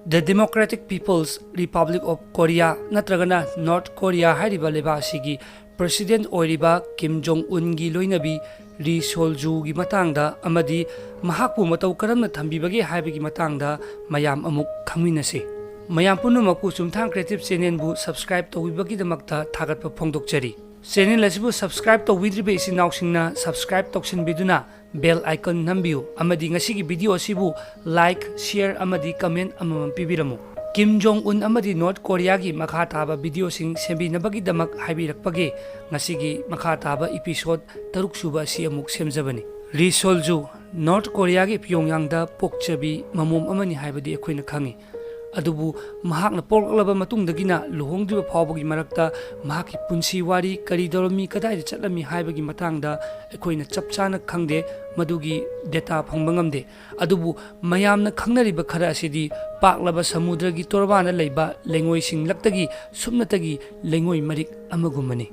The Democratic People's Republic of Korea natragana North Korea hariba leba asigi President oiriba Kim Jong-un gi loinabi Ri Sol-ju gi matangda amadi mahakpu matau karamna thambibage haibagi matangda mayam amuk khangminase. Mayam punumakpu chumthang creative channel bu subscribe tawibagi damakta thagatpa phongdokchari. Channel asibu subscribe tawidribe isinausingna subscribe toksinbiduna bell icon nambiu amadi ngasigi video asibu like share amadi comment amamam pibiramu. Kim Jong-un amadi North Korea gi makha taba video sing sembinabagi damak haibirakpage ngasigi makha taba episode taruk suba asi amuk semjabani. Ri Sol-ju North Korea gi Pyongyang da pokchabi mamum amani haibadi ekhoina khangi. Adubu mahakna porklaba matungdagina luhongdriba phawbagi marakta mahaki punsi wari kari dorami kadai chatlami haibagi matangda ekhoina chapchana khangde madugi data phangbangamde. Adubu mayamna khangnariba khara asidi paklaba samudragi torbana leiba lengoi sing laktagi sumnatagi lengoi marik amagumani.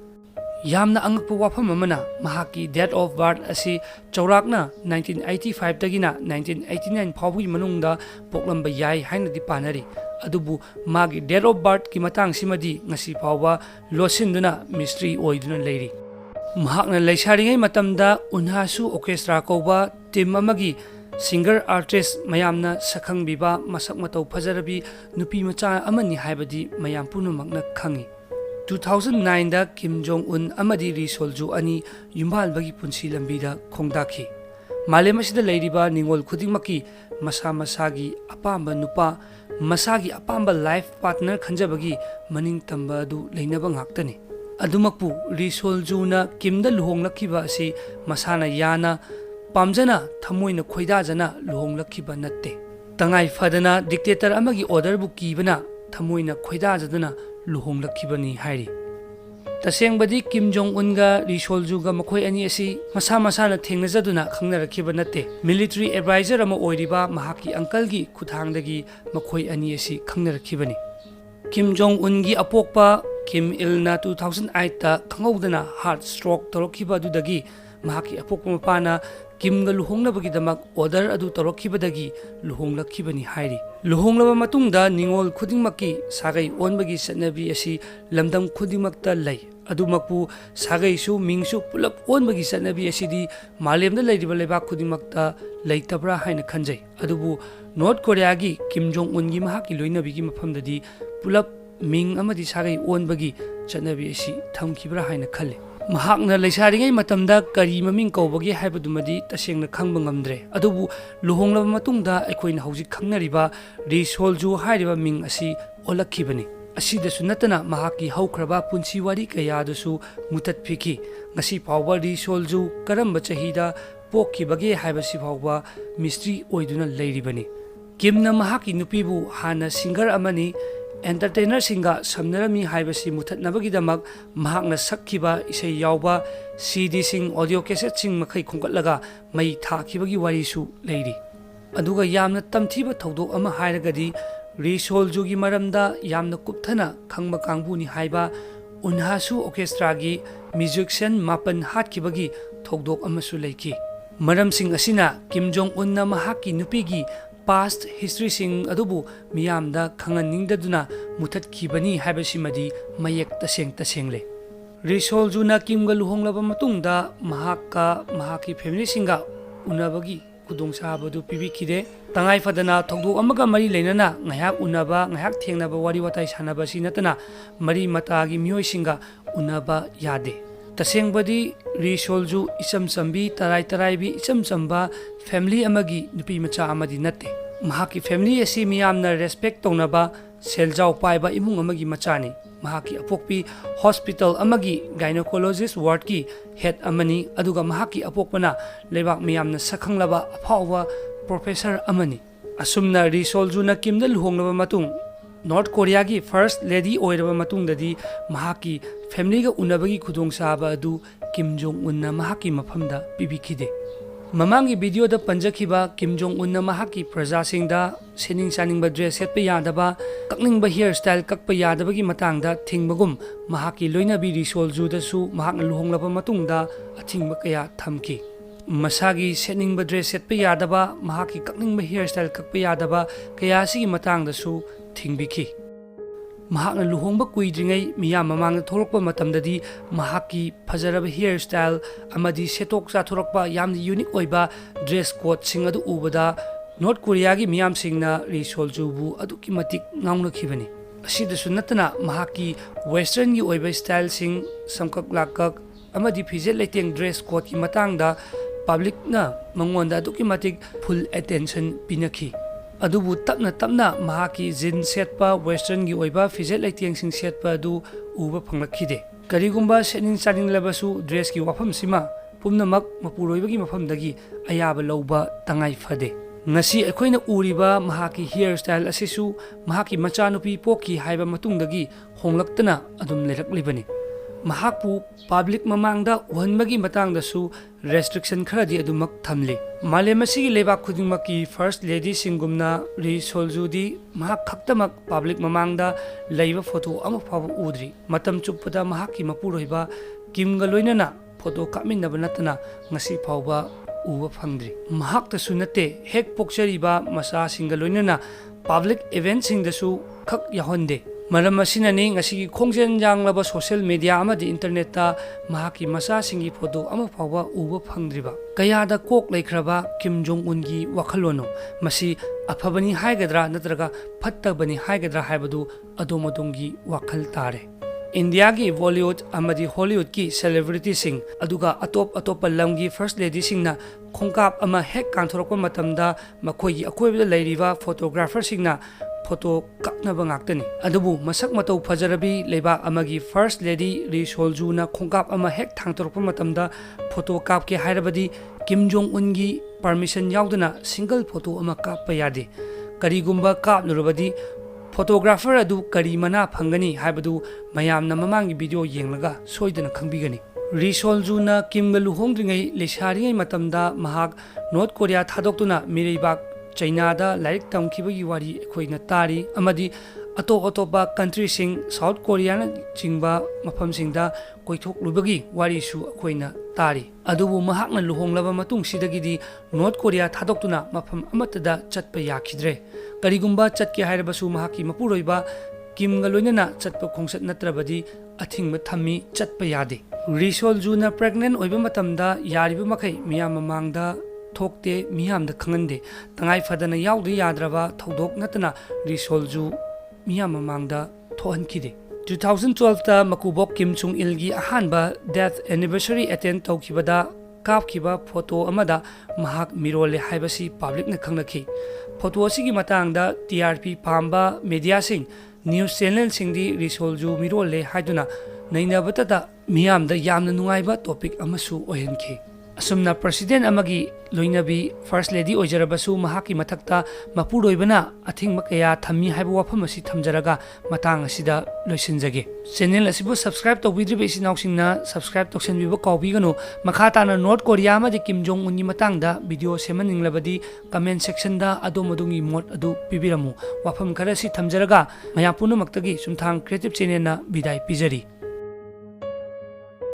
Yamna angakpa wafam amana mahaki date of birth asi chaurakna 1985 tagina 1989 phawgi manungda poklamba yai haina di panari. Adubu magi date of birth ki matang simadi ngasi phawba losinduna mystery oiduna leiri. Mahakna leisaringai matamda unhasu orchestra koba team amagi singer artist mayamna sakhangbiba masak matau phajarabi nupi macha amani haibadi mayam punumakna khangi. 2009 da Kim Jong-un amadi Ri Sol-ju ani yumbalbagi punsi lambida khongdakhi. Malem asida leiriba ningol khudingmaki masa masagi apamba nupa masagi apamba life partner khanjabagi maning tamba adu leinaba ngaktani. Adumakpu Ri Sol-ju na Kim da luhonglakhiba asi masana yana pamjana thamoina khoidajana luhonglakhiba natte. Tangai fadana dictator amagi order bu kibana thamoina khoidajadana luhonglakibani hairi. Tasengbadi Kim Jong-un ga Ri Sol-ju ga makhoi ani asi masa masana thengnajaduna khangnarakhiba natte. Military advisor ama oiriba mahaki uncle gi khuthangdagi makhoi ani asi khangnarakibani. Kim Jong-un gi apokpa Kim Il-na 2008 ta khangowdana heart stroke torokhiba dudagi mahaki apokpa mapana Kim ga luhongnabagi damak order adu torokhibadagi luhonglakibani hairi. Luhonglaba matungda ningol khudingmaki sagai onbagi satnabi asi lamdam khudingmakta lei. Adumakpu sagai su mingsu pulap onbagi satnabi asidi malemda leiriba lebak khudingmakta leitabra haina khanjai. Adubu North Korea gi Kim Jong-un gi mahaki loinabigi mafamdadi pulap ming amadi sagai onbagi satnabi asi thamkibra haina khalle. Mahakna leisaringai matamda kari maming kaubagi haibadumadi tasengna khangba ngamdre. Adubu luhonglaba matungda ekhoina hauji khangnariba Ri Sol-ju hairiba ming asi olakhibani. Asidasu natana mahaki haukraba punsi wari kayadasu mutatphiki. Ngasi phawba Ri Sol-ju karamba chahida pokkibage haibasi phawba mystery oiduna leiribani. Kimna mahaki nupibu hana singer amani entertainer singa samnarami haibasi muthatnabagi damak mahakna sakkiba isai yauba CD sing audio cassette sing makhai khongkatlaga mai thakibagi warisu leiri. Aduga yamna tamthiba thodok ama hairagadi Ri Sol-ju gi maramda yamna kupthana khangba kangbuni haiba unhasu orchestra gi musician mapan hatkibagi thodok amasu leiki. Maram sing asina Kim Jong-un na mahaki nupigi past history sing adubu miyamda khanganingdaduna muthatkibani haibasimadi mayek tasengle. Ri Sol-ju na Kim ga luhonglaba matungda mahaki family singa unabagi kudongsahabadu pibikhide. Tangai fadana thogdok amaga mari leinana ngayak unaba ngayak thengnaba wari watai sanaba sinatana mari matagi miyoi singa unaba yade. Tasengbadi Ri Sol-ju isam sambi tarai bi isam samba family amagi nupi macha amadi natte. Mahaki family asi miyamna respect tongnaba seljau paiba imung amagi machani. Mahaki apokpi hospital amagi gynecologist ward ki head amani aduga mahaki apokpana lebak miyamna sakhanglaba aphawba professor amani. Asumna Ri Sol-ju na Kimda luhonglaba matung North Korea gi first lady oiraba matungdadi mahaki family ga unabagi khudongsaaba adu Kim Jong-un na mahaki mafamda pibikhide. Mamangi video da panjakhiba Kim Jong-un na mahaki prajasingda sening saningba dress setpa yadaba kakningba hairstyle kakpa yadabagi matangda thingmagum mahaki loinabi Ri Sol-ju da su mahakna luhonglaba matungda athingba kaya thamki. masagi setningba dress setpa yadaba mahaki kakningba hairstyle kakpa yadaba kaya asigi matangdasu thingbiki mahakna luhongba kuidringai miyam mamangda thorokpa matamdadi mahaki phajaraba hairstyle amadi setok chathorakpa yamni unique oiba dress code sing adu ubada North Korea gi miyam singna Ri Sol-ju aduki matik ngaungna khibani asidasu natana mahaki western gi oiba style sing samkak lakak amadi phijel leiteng dress code ki matangda public na mangonda aduki matik full attention pinakhi adubu tapna mahaki jin setpa western gi oiba phijel leiteng sing setpa adu uba phanglakide karigumba setning chaning labasu dress ki wafam sima pumnamak mapuroibagi mafamdagi ayaba lauba tangai fade ngasi akoina uriba mahaki hairstyle asisu mahaki machanupi poki haiba matungdagi honglaktana adum leraklibani mahakpu public mamangda uhanbagi matangdasu restriction kharadi adumak thamli malemasi lebak khudingmaki first lady singumna Ri Sol-ju mahak khaktamak public mamangda leiba photo ama phawa udri matam chuppada mahaki mapuroiba kimga loinana photo kaminaba natana ngasi phawba uba phangdri mahakta sunate hek pokchariba masa singa loinana public event singdasu khak yahonde maram asinani ngasi khongjen janglaba social media amadi internet ta mahaki masa singi photo ama phawa uba phangdriba kayada kok laikhraba Kim Jong Un gi wakhalono masi aphabani haigadra natraga phattabani haigadra haibadu adomadongi wakhal tare India ki Bollywood amadi Hollywood ki celebrity sing aduga atop lamgi first lady singna khongkap ama hek kanthorokpa matamda makoi akoibda leiriba photographer singna photo kapnaba ngaktani adubu masak matau phajarabi leiba amagi first lady Ri Sol-ju na khongkap ama hek thangtorokpa matamda photo kapke hairabadi Kim Jong Un gi permission yaudana single photo ama kappa yade karigumba kapnurabadi photographer adu kari mana phangani haibadu mayamna mamangi video yenglaga soidana khangbigani Ri Sol-ju na Kim ga luhongdringai lesharingai matamda mahak North Korea thadoktuna mireibak China da like tamkhibagi wari ekhoina tari amadi atopa country sing South Korea na chingba mafam singda koithok lubagi wari su ekhoina tari adubu mahakna luhonglaba matung sidagidi North Korea thadoktuna mafam amatada chatpa yakhidre karigumba chatke hairabasu mahaki mapuroiba Kim ga loinana chatpa khongsat natrabadi athingma thammi chatpa yade Ri Sol-ju na pregnant oiba matamda yariba makai miyam mamangda thokte miyamda khangande tangai fadana yaudi yadraba thodok natana Ri Sol-ju miyam mamangda thohankhide 2012 ta makubok Kim Chung Il gi ahanba death anniversary attend tawkhibada kapkhiba photo amada mahak mirole haibasi public na khanglakhi photo asigi matangda TRP pamba media sing news channel singdi Ri Sol-ju mirole haiduna nainabata miyamda yamna nungaiba topic amasu ohenkhi asumna president amagi loinabi first lady ojarabasu mahaki mathakta mapuroibana athing makaya thammi haiba wafam asi thamjaraga matang asida loisinjage channel asibu subscribe tawbidribe isinausingna subscribe toksenbiba kawbiganu makhata na North Korea amadi Kim Jong Un ni matangda video semaninglabadi comment section da adomadungi mod adu pibiramu wafam karasi thamjaraga mayapuna maktagi sumthang creative channel na bidai pijari